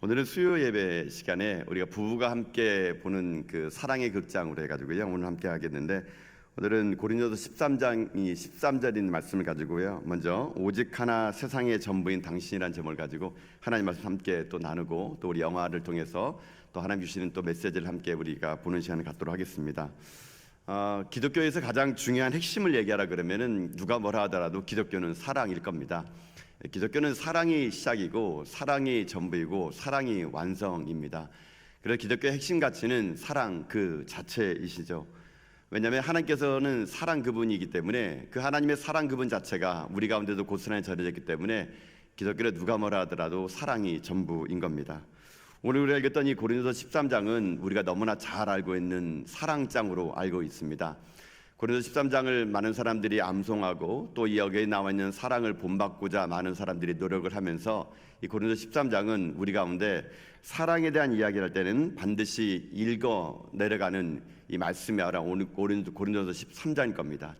오늘은 수요 예배 시간에 우리가 부부가 함께 보는 그 사랑의 극장으로 해가지고요. 오늘 함께 하겠는데, 오늘은 고린도서 13장이 13절인 말씀을 가지고요. 먼저 오직 하나 세상의 전부인 당신이라는 제목을 가지고 하나님 말씀 함께 또 나누고, 또 우리 영화를 통해서 또 하나님 주시는 또 메시지를 함께 우리가 보는 시간을 갖도록 하겠습니다. 기독교에서 가장 중요한 핵심을 얘기하라 그러면은 누가 뭐라 하더라도 기독교는 사랑일 겁니다. 기독교는 사랑이 시작이고 사랑이 전부이고 사랑이 완성입니다. 그래서 기독교의 핵심 가치는 사랑 그 자체이시죠. 왜냐하면 하나님께서는 사랑 그분이기 때문에 그 하나님의 사랑 그분 자체가 우리 가운데도 고스란히 전해졌기 때문에 기독교는 누가 뭐라 하더라도 사랑이 전부인 겁니다. 오늘 우리가 읽었던 이 고린도서 13장은 우리가 너무나 잘 알고 있는 사랑장으로 알고 있습니다. 고린도서 13장을 많은 사람들이 암송하고 또 여기에 나와 있는 사랑을 본받고자 많은 사람들이 노력을 하면서 이 고린도서 13장은 우리 가운데 사랑에 대한 이야기를 할 때는 반드시 읽어 내려가는 이 말씀이 아니라 고린도서 13장일 겁니다.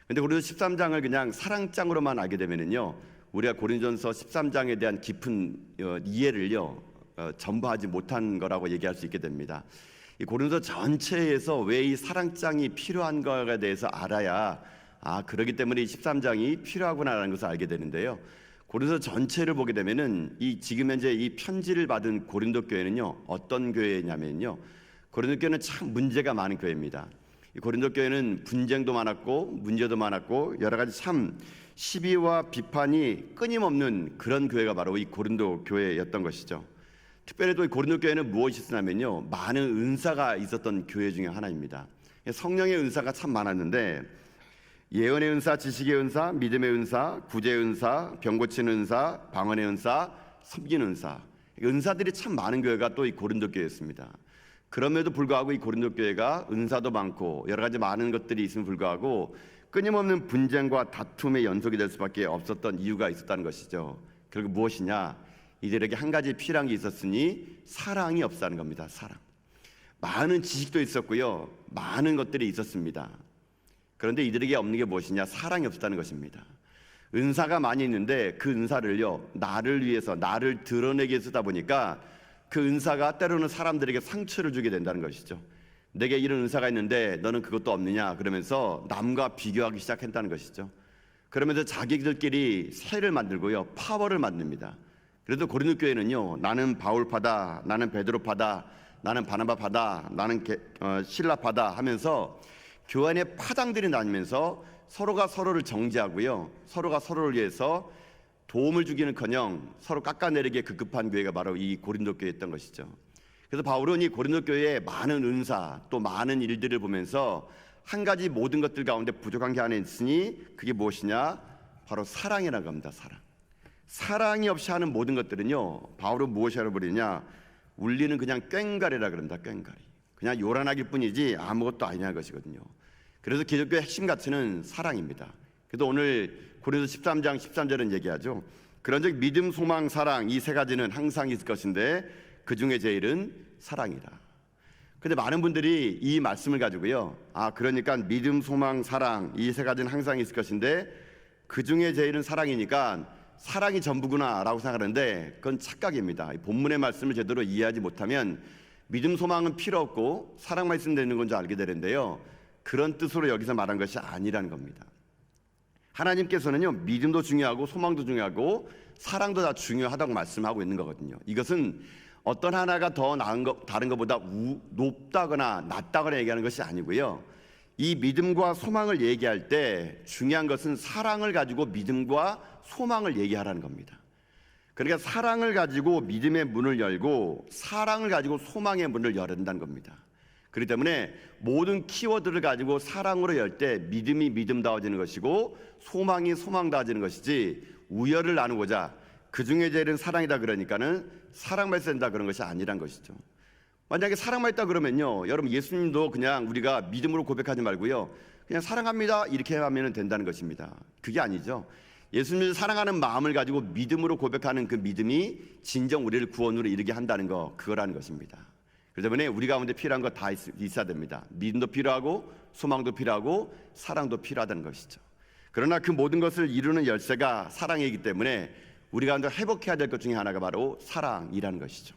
그런데 고린도서 13장을 그냥 사랑장으로만 알게 되면은요, 우리가 고린도서 13장에 대한 깊은 이해를요 전부하지 못한 거라고 얘기할 수 있게 됩니다. 이 고린도 전체에서 왜 이 사랑장이 필요한 거에 대해서 알아야 그러기 때문에 이 13장이 필요하구나라는 것을 알게 되는데요. 고린도 전체를 보게 되면은 이 지금 현재 이 편지를 받은 고린도 교회는요 어떤 교회냐면요, 고린도 교회는 참 문제가 많은 교회입니다. 이 고린도 교회는 분쟁도 많았고 문제도 많았고 여러 가지 참 시비와 비판이 끊임없는 그런 교회가 바로 이 고린도 교회였던 것이죠. 특별히 또 고린도 교회는 무엇이 있었냐면요, 많은 은사가 있었던 교회 중에 하나입니다. 성령의 은사가 참 많았는데 예언의 은사, 지식의 은사, 믿음의 은사, 구제의 은사, 병 고치는 은사, 방언의 은사, 섬기는 은사, 은사들이 참 많은 교회가 또 이 고린도 교회였습니다. 그럼에도 불구하고 이 고린도 교회가 은사도 많고 여러 가지 많은 것들이 있음에 불구하고 끊임없는 분쟁과 다툼의 연속이 될 수밖에 없었던 이유가 있었다는 것이죠. 결국 무엇이냐? 이들에게 한 가지 필요한 게 있었으니 사랑이 없다는 겁니다. 사랑. 많은 지식도 있었고요, 많은 것들이 있었습니다. 그런데 이들에게 없는 게 무엇이냐? 사랑이 없다는 것입니다. 은사가 많이 있는데 그 은사를요 나를 위해서, 나를 드러내기 위해서 쓰다 보니까 그 은사가 때로는 사람들에게 상처를 주게 된다는 것이죠. 내게 이런 은사가 있는데 너는 그것도 없느냐 그러면서 남과 비교하기 시작했다는 것이죠. 그러면서 자기들끼리 세를 만들고요, 파워를 만듭니다. 그래도 고린도 교회는요, 나는 바울파다, 나는 베드로파다, 나는 바나바파다, 나는 실라파다 하면서 교회 안에 파당들이 나뉘면서 서로가 서로를 정죄하고요, 서로가 서로를 위해서 도움을 주기는커녕 서로 깎아내리기에 급급한 교회가 바로 이 고린도 교회였던 것이죠. 그래서 바울은 이 고린도 교회의 많은 은사 또 많은 일들을 보면서 한 가지 모든 것들 가운데 부족한 게 하나 있으니 그게 무엇이냐? 바로 사랑이라는 겁니다. 사랑. 사랑이 없이 하는 모든 것들은요, 바울은 무엇이라고 부르냐? 울리는 그냥 꽹가리라 그럽니다. 꽹가리. 그냥 요란하길 뿐이지 아무것도 아니냐는 것이거든요. 그래서 기독교의 핵심 가치는 사랑입니다. 그래서 오늘 고린도서 13장 13절은 얘기하죠. 그런즉 믿음, 소망, 사랑 이 세 가지는 항상 있을 것인데 그 중에 제일은 사랑이다. 근데 많은 분들이 이 말씀을 가지고요, 그러니까 믿음, 소망, 사랑 이 세 가지는 항상 있을 것인데 그 중에 제일은 사랑이니까 사랑이 전부구나 라고 생각하는데 그건 착각입니다. 본문의 말씀을 제대로 이해하지 못하면 믿음, 소망은 필요 없고 사랑만 있으면 되는 건 줄 알게 되는데요, 그런 뜻으로 여기서 말한 것이 아니라는 겁니다. 하나님께서는요, 믿음도 중요하고 소망도 중요하고 사랑도 다 중요하다고 말씀하고 있는 거거든요. 이것은 어떤 하나가 더 다른 것보다 높다거나 낮다거나 얘기하는 것이 아니고요, 이 믿음과 소망을 얘기할 때 중요한 것은 사랑을 가지고 믿음과 소망을 얘기하라는 겁니다. 그러니까 사랑을 가지고 믿음의 문을 열고 사랑을 가지고 소망의 문을 열는다는 겁니다. 그렇기 때문에 모든 키워드를 가지고 사랑으로 열 때 믿음이 믿음다워지는 것이고 소망이 소망다워지는 것이지, 우열을 나누고자 그 중에 제일은 사랑이다 그러니까는 사랑만 쓴다 그런 것이 아니란 것이죠. 만약에 사랑만 있다 그러면요, 여러분 예수님도 그냥 우리가 믿음으로 고백하지 말고요, 그냥 사랑합니다 이렇게 하면 된다는 것입니다. 그게 아니죠. 예수님을 사랑하는 마음을 가지고 믿음으로 고백하는 그 믿음이 진정 우리를 구원으로 이르게 한다는 거, 그거라는 것입니다. 그렇기 때문에 우리 가운데 필요한 거 다 있어야 됩니다. 믿음도 필요하고 소망도 필요하고 사랑도 필요하다는 것이죠. 그러나 그 모든 것을 이루는 열쇠가 사랑이기 때문에 우리가 회복해야 될 것 중에 하나가 바로 사랑이라는 것이죠.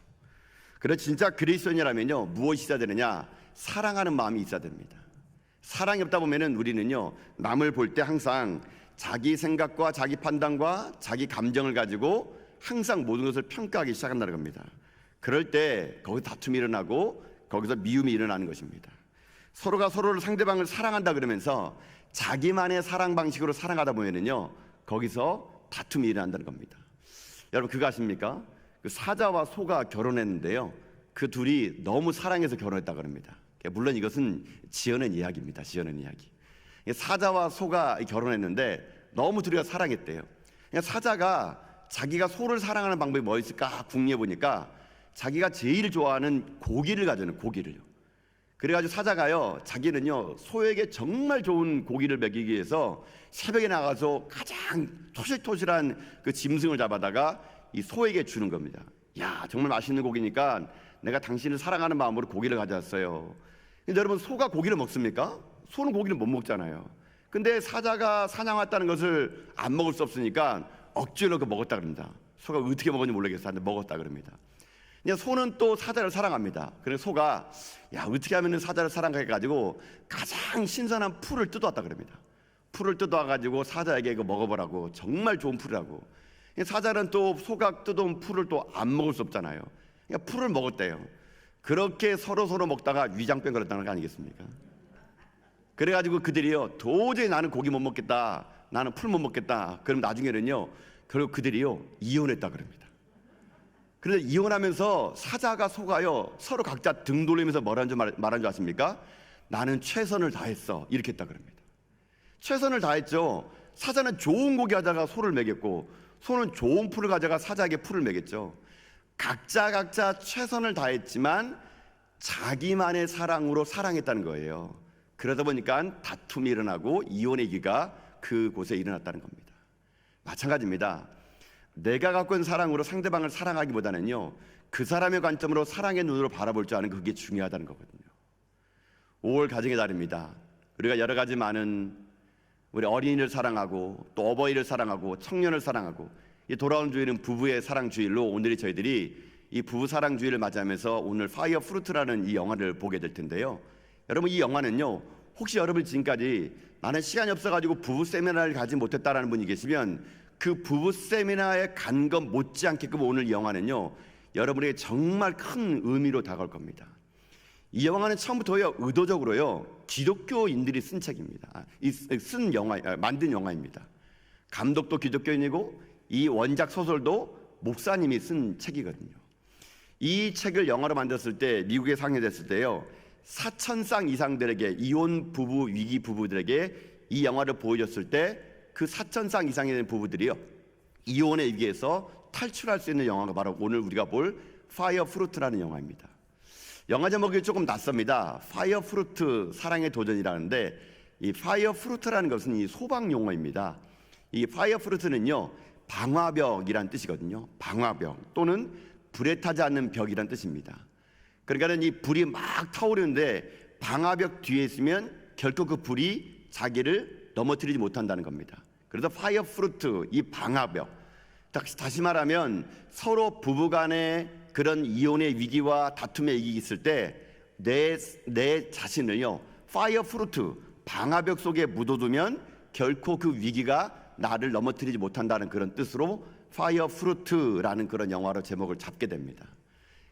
그래 진짜 그리스도인이라면요 무엇이 있어야 되느냐? 사랑하는 마음이 있어야 됩니다. 사랑이 없다 보면은 우리는요 남을 볼 때 항상 자기 생각과 자기 판단과 자기 감정을 가지고 항상 모든 것을 평가하기 시작한다는 겁니다. 그럴 때 거기서 다툼이 일어나고 거기서 미움이 일어나는 것입니다. 서로가 서로를 상대방을 사랑한다 그러면서 자기만의 사랑 방식으로 사랑하다 보면은요 거기서 다툼이 일어난다는 겁니다. 여러분 그거 아십니까? 그 사자와 소가 결혼했는데요 그 둘이 너무 사랑해서 결혼했다 그럽니다. 물론 이것은 지어낸 이야기입니다. 지어낸 이야기. 사자와 소가 결혼했는데 너무 둘이가 사랑했대요. 사자가 자기가 소를 사랑하는 방법이 뭐 있을까 궁리해 보니까 자기가 제일 좋아하는 고기를 가져는 고기를요. 그래가지고 사자가요 자기는요 소에게 정말 좋은 고기를 먹이기 위해서 새벽에 나가서 가장 토실토실한 그 짐승을 잡아다가 이 소에게 주는 겁니다. 야 정말 맛있는 고기니까 내가 당신을 사랑하는 마음으로 고기를 가져왔어요. 근데 여러분 소가 고기를 먹습니까? 소는 고기를 못 먹잖아요. 근데 사자가 사냥 왔다는 것을 안 먹을 수 없으니까 억지로 그 먹었다 그럽니다. 소가 어떻게 먹었는지 모르겠어요. 근데 먹었다 그럽니다. 근데 소는 또 사자를 사랑합니다. 그래서 소가 야 어떻게 하면 사자를 사랑해가지고 가장 신선한 풀을 뜯어왔다 그럽니다. 풀을 뜯어와가지고 사자에게 이거 먹어보라고. 정말 좋은 풀이라고. 사자는 또 소가 뜯어온 풀을 또 안 먹을 수 없잖아요. 그러니까 풀을 먹었대요. 그렇게 서로 먹다가 위장병 걸렸다는 거 아니겠습니까? 그래가지고 그들이요 도저히 나는 고기 못 먹겠다, 나는 풀 못 먹겠다. 그럼 나중에는요 결국 그들이요 이혼했다 그럽니다. 그래서 이혼하면서 사자가 소가요 서로 각자 등 돌리면서 말한 줄 아십니까? 나는 최선을 다했어 이렇게 했다 그럽니다. 최선을 다했죠. 사자는 좋은 고기 가져가 소를 먹였고 소는 좋은 풀을 가져가 사자에게 풀을 먹였죠. 각자 최선을 다했지만 자기만의 사랑으로 사랑했다는 거예요. 그러다 보니까 다툼이 일어나고 이혼의 기가 그곳에 일어났다는 겁니다. 마찬가지입니다. 내가 갖고 있는 사랑으로 상대방을 사랑하기보다는요 그 사람의 관점으로 사랑의 눈으로 바라볼 줄 아는 그게 중요하다는 거거든요. 5월 가정의 달입니다. 우리가 여러 가지 많은 우리 어린이를 사랑하고 또 어버이를 사랑하고 청년을 사랑하고 이 돌아온 주일은 부부의 사랑 주일로 오늘이 저희들이 이 부부 사랑 주일을 맞이하면서 오늘 파이어 프루트라는 이 영화를 보게 될 텐데요. 여러분 이 영화는요 혹시 여러분 지금까지 나는 시간이 없어가지고 부부 세미나를 가지 못했다라는 분이 계시면 그 부부 세미나에 간 것 못지않게끔 오늘 이 영화는요 여러분에게 정말 큰 의미로 다가올 겁니다. 이 영화는 처음부터요 의도적으로요 기독교인들이 쓴 책입니다. 만든 영화입니다. 감독도 기독교인이고 이 원작 소설도 목사님이 쓴 책이거든요. 이 책을 영화로 만들었을 때 미국에 상영됐을 때요 4,000쌍 이상들에게 이혼 부부 위기 부부들에게 이 영화를 보여줬을 때 그 4,000쌍 이상이 되는 부부들이요 이혼의 위기에서 탈출할 수 있는 영화가 바로 오늘 우리가 볼 파이어 프루트라는 영화입니다. 영화 제목이 조금 낯섭니다. 파이어 프루트 사랑의 도전이라는데 이 파이어 프루트라는 것은 이 소방 용어입니다. 이 파이어 프루트는요 방화벽이란 뜻이거든요. 방화벽 또는 불에 타지 않는 벽이란 뜻입니다. 그러니까는 이 불이 막 타오르는데 방화벽 뒤에 있으면 결코 그 불이 자기를 넘어뜨리지 못한다는 겁니다. 그래서 파이어 프루트 이 방화벽 다시 말하면 서로 부부간의 그런 이혼의 위기와 다툼의 위기 있을 때 내 자신을요 파이어 프루트 방화벽 속에 묻어두면 결코 그 위기가 나를 넘어뜨리지 못한다는 그런 뜻으로 파이어 프루트라는 그런 영화로 제목을 잡게 됩니다.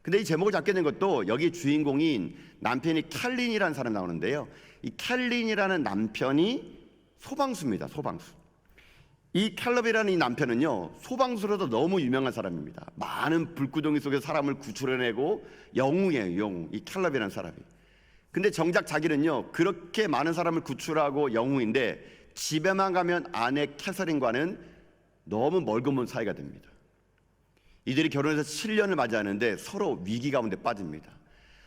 근데 이 제목을 잡게 된 것도 여기 주인공인 남편이 캘린이라는 사람이 나오는데요 이 캘린이라는 남편이 소방수입니다. 소방수. 이 캘럽이라는 이 남편은요 소방수로도 너무 유명한 사람입니다. 많은 불구덩이 속에서 사람을 구출해내고 영웅이에요. 영웅. 이 캘럽이라는 사람이. 근데 정작 자기는요 그렇게 많은 사람을 구출하고 영웅인데 집에만 가면 아내 캐서린과는 너무 멀고 먼 사이가 됩니다. 이들이 결혼해서 7년을 맞이하는데 서로 위기 가운데 빠집니다.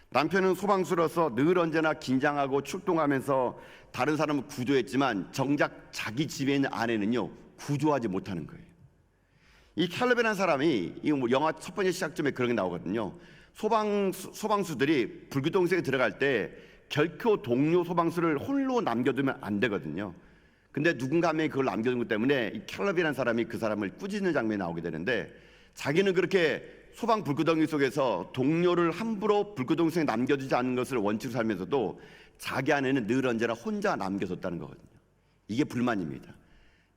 남편은 소방수로서 늘 언제나 긴장하고 출동하면서 다른 사람을 구조했지만 정작 자기 집에 있는 아내는요 구조하지 못하는 거예요. 이 캘럽이라는 사람이 이 영화 첫 번째 시작점에 그런 게 나오거든요. 소방수들이 불구덩이 속에 들어갈 때 결코 동료 소방수를 홀로 남겨두면 안 되거든요. 근데 누군가 한 명이 그걸 남겨둔 것 때문에 이 캘럽이라는 사람이 그 사람을 꾸짖는 장면이 나오게 되는데 자기는 그렇게 소방 불구덩이 속에서 동료를 함부로 불구덩이 속에 남겨두지 않는 것을 원칙으로 살면서도 자기 아내는 늘 언제나 혼자 남겨뒀다는 거거든요. 이게 불만입니다.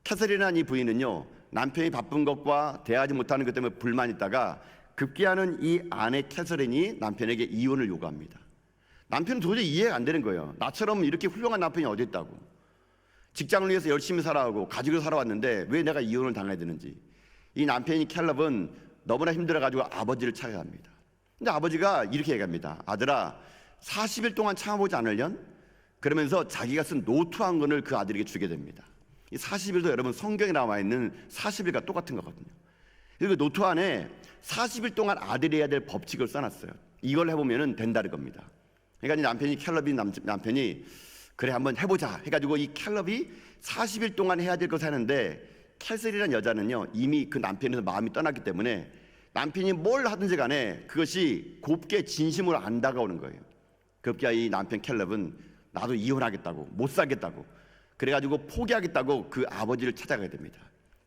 캐서린이라는 이 부인은요, 남편이 바쁜 것과 대하지 못하는 것 때문에 불만이 있다가 급기야는 이 아내 캐서린이 남편에게 이혼을 요구합니다. 남편은 도저히 이해가 안 되는 거예요. 나처럼 이렇게 훌륭한 남편이 어디 있다고. 직장을 위해서 열심히 살아가고 가족을 살아왔는데 왜 내가 이혼을 당해야 되는지. 이 남편이 캘럽은 너무나 힘들어가지고 아버지를 찾아갑니다. 근데 아버지가 이렇게 얘기합니다. 아들아, 40일 동안 참아보지 않으련? 그러면서 자기가 쓴 노트 한 권을 그 아들에게 주게 됩니다. 이 40일도 여러분 성경에 나와 있는 40일과 똑같은 거거든요. 그리고 노트 안에 40일 동안 아들이 해야 될 법칙을 써놨어요. 이걸 해보면 된다는 겁니다. 그러니까 이 남편이 캘럽이 남편이 그래 한번 해보자 해가지고 이 캘럽이 40일 동안 해야 될 것을 하는데 캐슬이라는 여자는요 이미 그 남편에서 마음이 떠났기 때문에 남편이 뭘 하든지 간에 그것이 곱게 진심으로 안 다가오는 거예요. 그러니까 이 남편 캘럽은 나도 이혼하겠다고 못 살겠다고 그래가지고 포기하겠다고 그 아버지를 찾아가게 됩니다.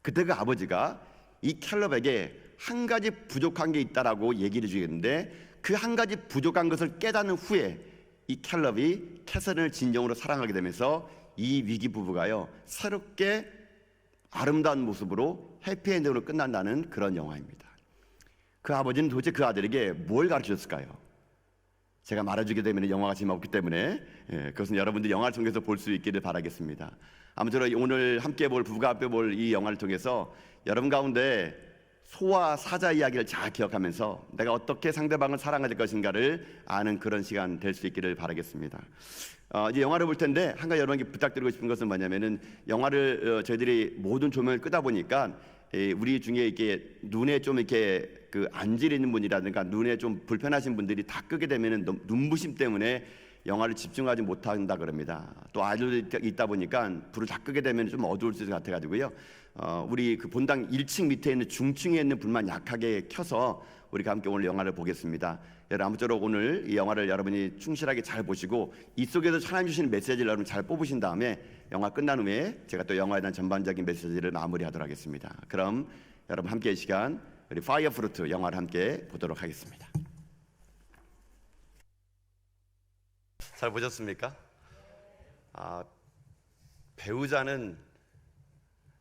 그때 그 아버지가 이 캘럽에게 한 가지 부족한 게 있다라고 얘기를 주겠는데 그 한 가지 부족한 것을 깨닫는 후에 이 캘럽이 캐서린을 진정으로 사랑하게 되면서 이 위기 부부가요 새롭게 아름다운 모습으로 해피엔딩으로 끝난다는 그런 영화입니다. 그 아버지는 도대체 그 아들에게 뭘 가르쳐줬을까요? 제가 말해주게 되면 영화가 재미없기 때문에 그것은 여러분들이 영화를 통해서 볼 수 있기를 바라겠습니다. 아무쪼록 오늘 함께 볼 부부가 함께 볼 이 영화를 통해서 여러분 가운데 소와 사자 이야기를 잘 기억하면서 내가 어떻게 상대방을 사랑해야 될 것인가를 아는 그런 시간 될 수 있기를 바라겠습니다. 이제 영화를 볼 텐데 한 가지 여러분께 부탁드리고 싶은 것은 뭐냐면은 영화를 저희들이 모든 조명을 끄다 보니까 우리 중에 이렇게 눈에 좀 이렇게 그 안질 있는 분이라든가 눈에 좀 불편하신 분들이 다 끄게 되면은 눈부심 때문에 영화를 집중하지 못한다 그럽니다. 또 아이들도 있다 보니까 불을 다 끄게 되면 좀 어두울 것 같아가지고요. 우리 그 본당 1층 밑에 있는 중층에 있는 불만 약하게 켜서 우리가 함께 오늘 영화를 보겠습니다. 여러분 아무쪼록 오늘 이 영화를 여러분이 충실하게 잘 보시고 이 속에서 하나님 주시는 메시지를 여러분 잘 뽑으신 다음에 영화 끝난 후에 제가 또 영화에 대한 전반적인 메시지를 마무리하도록 하겠습니다. 그럼 여러분 함께 이 시간 우리 파이어 프루트 영화를 함께 보도록 하겠습니다. 잘 보셨습니까? 배우자는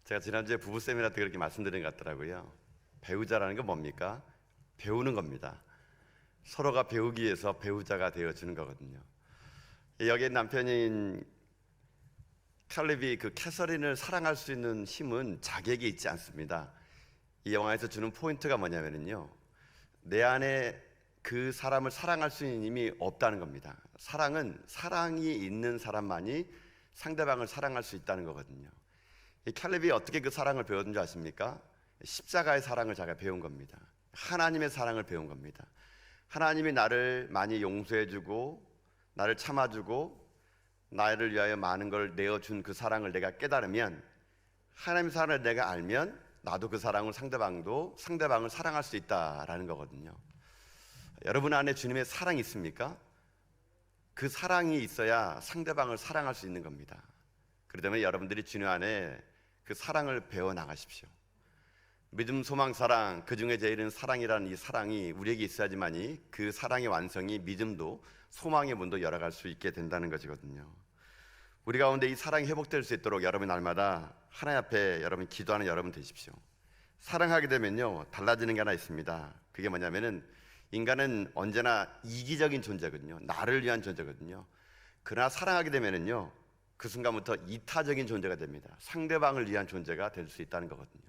제가 지난주에 부부 세미나 때 그렇게 말씀드린 것 같더라고요. 배우자라는 건 뭡니까? 배우는 겁니다. 서로가 배우기 위해서 배우자가 되어주는 거거든요. 여기 남편인 캘럽이 그 캐서린을 사랑할 수 있는 힘은 자기에게 있지 않습니다. 이 영화에서 주는 포인트가 뭐냐면요, 내 안에 그 사람을 사랑할 수 있는 힘이 없다는 겁니다. 사랑은 사랑이 있는 사람만이 상대방을 사랑할 수 있다는 거거든요. 이 캘럽이 어떻게 그 사랑을 배웠는지 아십니까? 십자가의 사랑을 자기가 배운 겁니다. 하나님의 사랑을 배운 겁니다. 하나님이 나를 많이 용서해주고 나를 참아주고 나를 위하여 많은 걸 내어준 그 사랑을 내가 깨달으면, 하나님의 사랑을 내가 알면 나도 그 사랑을 상대방을 사랑할 수 있다라는 거거든요. 여러분 안에 주님의 사랑이 있습니까? 그 사랑이 있어야 상대방을 사랑할 수 있는 겁니다. 그렇다면 여러분들이 주님 안에 그 사랑을 배워 나가십시오. 믿음, 소망, 사랑, 그 중에 제일은 사랑이라는 이 사랑이 우리에게 있어야지만이 그 사랑의 완성이 믿음도 소망의 문도 열어갈 수 있게 된다는 것이거든요. 우리 가운데 이 사랑이 회복될 수 있도록 여러분 날마다 하나님 앞에 여러분 기도하는 여러분 되십시오. 사랑하게 되면요 달라지는 게 하나 있습니다. 그게 뭐냐면은 인간은 언제나 이기적인 존재거든요. 나를 위한 존재거든요. 그러나 사랑하게 되면은요 그 순간부터 이타적인 존재가 됩니다. 상대방을 위한 존재가 될 수 있다는 거거든요.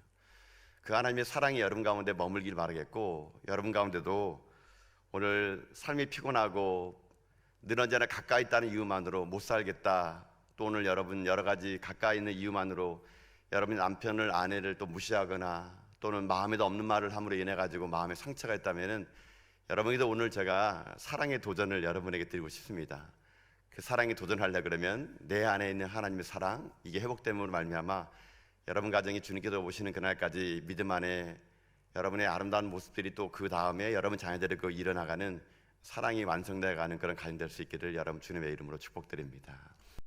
그 하나님의 사랑이 여러분 가운데 머물길 바라겠고, 여러분 가운데도 오늘 삶이 피곤하고 늘 언제나 가까이 있다는 이유만으로 못 살겠다, 또 오늘 여러분 여러 가지 가까이 있는 이유만으로 여러분 남편을 아내를 또 무시하거나 또는 마음에도 없는 말을 함으로 인해 가지고 마음에 상처가 있다면은 여러분에게도 오늘 제가 사랑의 도전을 여러분에게 드리고 싶습니다. 그 사랑에 도전하려 그러면 내 안에 있는 하나님의 사랑, 이게 회복됨으로 말미암아 여러분 가정이 주님께서 오시는 그날까지 믿음 안에 여러분의 아름다운 모습들이 또 그 다음에 여러분 자녀들이 그 일어나가는 사랑이 완성되어가는 그런 가정 될 수 있기를 여러분 주님의 이름으로 축복드립니다.